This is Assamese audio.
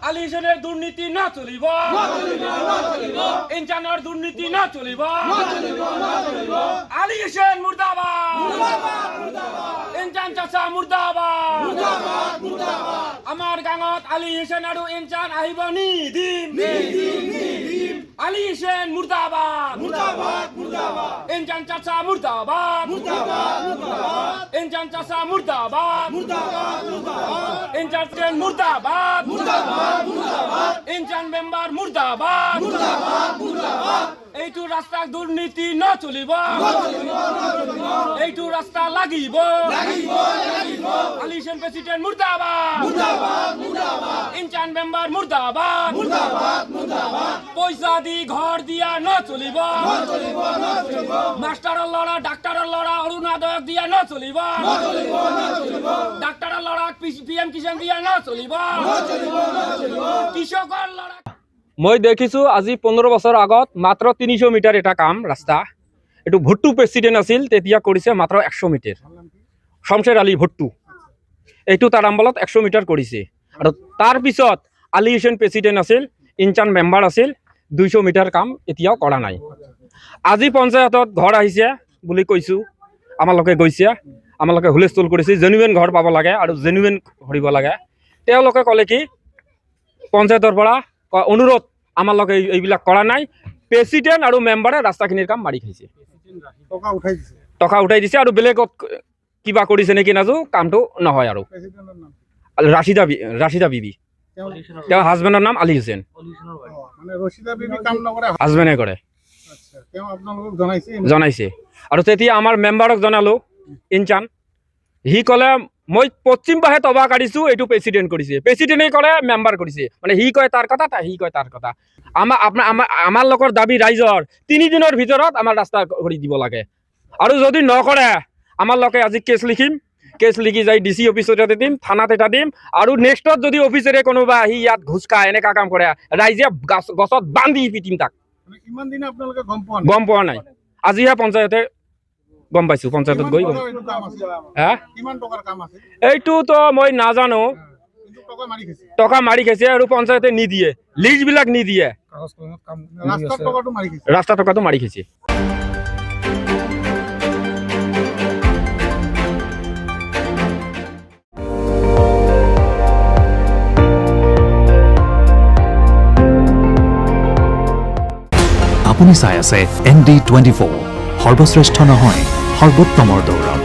আলী হোসেনের দুর্নীতি না চলিব ইনচানের দুর্নীতি না চলিব আলী হোসেন মুর্দাবাদ ইনচান চাচা মুর্দাবাদ আমার গাঙত আলী হোসেন আৰু ইনচান আহিব নিদিম আলী হোসেন মুর্দাবাদ ইনচান চাচা মুর্দাবাদ ইনচান চাচা মুর্দাবাদ ইনচান মুর্দাবাদ ইনচান মেম্বার মুর্দাবাদ এইটো রাস্তা দুর্নীতি ন চলিব এইটো রাস্তা লাগিব আলী হোসেন প্রেসিডেন্ট মুর্দাবাদ ইনচান মেম্বার মুর্দাবাদ পয়সা দি ঘর দিয়া ন চলিব মাস্টারের লড়া ডাক্তারের লড়া অরুণোদয় দিয়া ন চলিব ডাক্তারের লড়া পিএম কিষাণ দিয়া ন চলিব কৃষকৰ লড়া মই দেখিছো আজি 15 বছৰ আগত মাত্ৰ 300 মিটাৰ এটা কাম ৰাস্তা এটো ভট্টু প্ৰেসিডেন্ট আছিল তেতিয়া কৰিছে মাত্ৰ 100 মিটাৰ শমশেৰ আলী ভট্টু এইটো তাৰ আমবলত 100 মিটাৰ কৰিছে আৰু তাৰ পিছত আলী হোসেন প্ৰেসিডেন্ট আছিল ইনচান মেম্বাৰ আছিল 200 মিটাৰ কাম এতিয়াও কৰা নাই আজি পঞ্চায়তত ঘৰ আহিছে বুলি কৈছো আমালোকে গৈছে আমালোকে হুলস্থুল কৰিছে জেনুইন ঘৰ পাব লাগে আৰু জেনুইন কৰিব লাগে তেওঁলোকে ক'লে কি পঞ্চায়তৰ পৰা অনুৰোধ আমালোকে এইবিলাক কৰা নাই প্ৰেসিডেন্ট আৰু মেম্বাৰে ৰাস্তাখিনিৰ কাম মাৰি খাইছে টকা উঠাই দিছে আৰু বেলেগত কিবা কৰিছে নেকি নাজো কামটো নহয় আৰু ৰাশিদা বিবি তেওঁৰ হাজবেণ্ডৰ নাম আলী হোসেন হাজবেণ্ডে কৰে জনাইছে আৰু তেতিয়া আমাৰ মেম্বাৰক জনালো ইনচান হি ক'লে মই পশ্চিম পাহে তবা কাঢ়িছো এইটো প্ৰেসিডেন্ট কৰিছে প্ৰেসিডেন্টে কৰে মেম্বাৰ কৰিছে মানে হি কয় তাৰ কথা হি কয় তাৰ কথা আমাৰ লোকৰ দাবী ৰাইজৰ 3 দিনৰ ভিতৰত আমাৰ ৰাস্তা কৰি দিব লাগে আৰু যদি নকৰে আমাৰ লোকে আজি কেছ লিখি যাই ডিসি অফিচতে দিম থানাত এটা দিম আৰু নেক্সটত যদি অফিচাৰে কোনোবা আহি ইয়াত ঘুচকা এনেকা কাম কৰে ৰাইজে গছত বান্ধি পিটিম তাক ইমান দিনে আপোনালোকে গম পোৱা নাই আজিহে পঞ্চায়তে গম পাইছো পঞ্চায়তত গৈ এইটো তো মই নাজানো টকা মাৰি খাইছে আৰু পঞ্চায়তে নিদিয়ে লিজ বিলাক নিদিয়ে ৰাস্তা টকাটো মাৰি খাইছে আপুনি চাই আছে ND24 সৰ্বশ্ৰেষ্ঠ নহয় সৰ্বোত্তমৰ দৌৰত